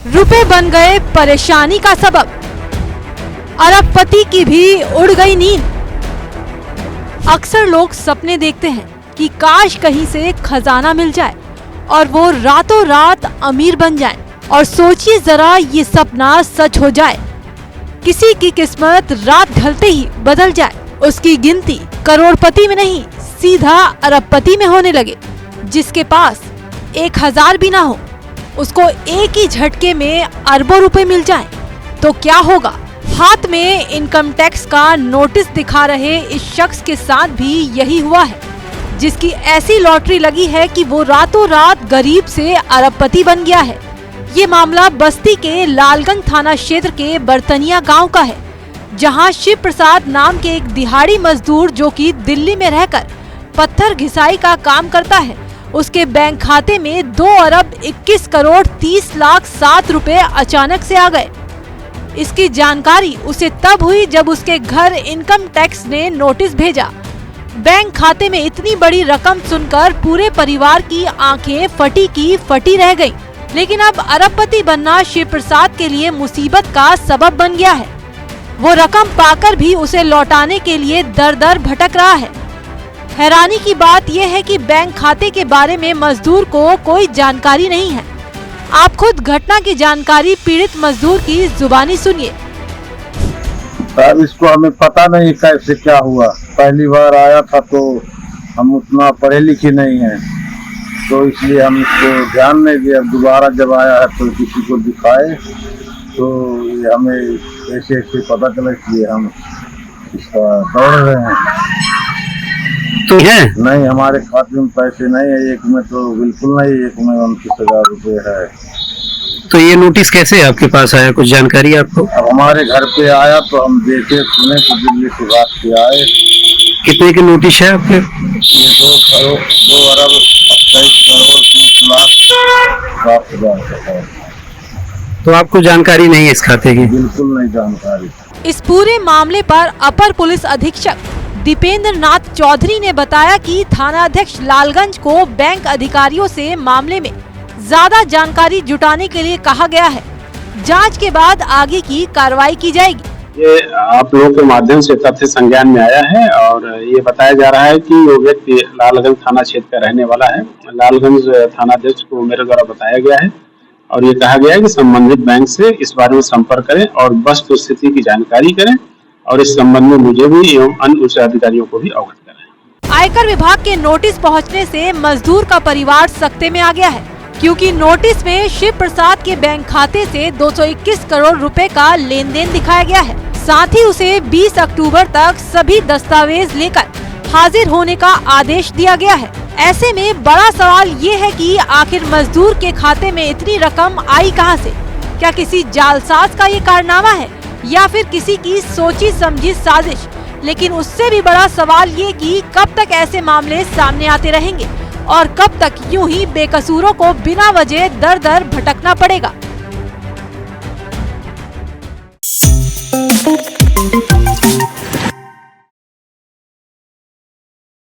रुपए बन गए परेशानी का सबब, अरबपति की भी उड़ गई नींद। अक्सर लोग सपने देखते हैं कि काश कहीं से खजाना मिल जाए और वो रातों रात अमीर बन जाए। और सोचिए जरा ये सपना सच हो जाए, किसी की किस्मत रात ढलते ही बदल जाए, उसकी गिनती करोड़पति में नहीं सीधा अरबपति में होने लगे। जिसके पास 1000 भी ना हो, उसको एक ही झटके में अरबों रुपए मिल जाए तो क्या होगा। हाथ में इनकम टैक्स का नोटिस दिखा रहे इस शख्स के साथ भी यही हुआ है, जिसकी ऐसी लॉटरी लगी है कि वो रातों रात गरीब से अरबपति बन गया है। ये मामला बस्ती के लालगंज थाना क्षेत्र के बर्तनिया गांव का है, जहां शिव प्रसाद नाम के एक दिहाड़ी मजदूर जो कि दिल्ली में रहकर पत्थर घिसाई का काम करता है, उसके बैंक खाते में 2 अरब 21 करोड़ 30 लाख 7 रुपए अचानक से आ गए। इसकी जानकारी उसे तब हुई जब उसके घर इनकम टैक्स ने नोटिस भेजा। बैंक खाते में इतनी बड़ी रकम सुनकर पूरे परिवार की आंखें फटी की फटी रह गईं। लेकिन अब अरबपति बनना शिव प्रसाद के लिए मुसीबत का सबब बन गया है। वो रकम पाकर भी उसे लौटाने के लिए दर दर भटक रहा है। हैरानी की बात यह है कि बैंक खाते के बारे में मजदूर को कोई जानकारी नहीं है। आप खुद घटना की जानकारी पीड़ित मजदूर की जुबानी सुनिए। सर, इसको हमें पता नहीं कैसे क्या हुआ। पहली बार आया था तो हम उतना पढ़े लिखे नहीं हैं, तो इसलिए हम इसको ध्यान नहीं दिया। दोबारा जब आया है तो किसी को दिखाए तो ये हमें ऐसे ऐसे पता चला, इसलिए हम इसका दौड़ रहे हैं। तो है नहीं, हमारे खाते में पैसे नहीं है। एक में तो बिल्कुल नहीं, एक में 29,000 रुपये है। तो ये नोटिस कैसे आपके पास आया, कुछ जानकारी आपको? अब हमारे घर पे आया तो हम देखे सुने तो दिल्ली से बात के आए। कितने की नोटिस है आपके? ये 2 अरब 28 करोड़ 30 लाख 7 हजार का है। तो आपको जानकारी नहीं है इस खाते की? बिल्कुल नहीं जानकारी। इस पूरे मामले पर अपर पुलिस अधीक्षक दीपेंद्र नाथ चौधरी ने बताया कि थाना अध्यक्ष लालगंज को बैंक अधिकारियों से मामले में ज्यादा जानकारी जुटाने के लिए कहा गया है। जांच के बाद आगे की कार्रवाई की जाएगी। ये आप लोगों के माध्यम से तथ्य संज्ञान में आया है और ये बताया जा रहा है कि वो व्यक्ति लालगंज थाना क्षेत्र का रहने वाला है। लालगंज थाना अध्यक्ष को मेरे द्वारा बताया गया है और ये कहा गया है कि संबंधित बैंक से इस बारे में संपर्क करें और वस्तु स्थिति की जानकारी करें और इस संबंध में मुझे भी एवं अन्य उच्च अधिकारियों को भी अवगत करें। आयकर विभाग के नोटिस पहुंचने से मजदूर का परिवार सकते में आ गया है, क्योंकि नोटिस में शिव प्रसाद के बैंक खाते से 221 करोड़ रुपए का लेन देन दिखाया गया है। साथ ही उसे 20 अक्टूबर तक सभी दस्तावेज लेकर हाजिर होने का आदेश दिया गया है। ऐसे में बड़ा सवाल ये है कि आखिर मजदूर के खाते में इतनी रकम आई कहां से? क्या किसी जालसाज का ये कारनामा है या फिर किसी की सोची समझी साजिश? लेकिन उससे भी बड़ा सवाल ये कि कब तक ऐसे मामले सामने आते रहेंगे और कब तक यूं ही बेकसूरों को बिना वजह दर दर भटकना पड़ेगा।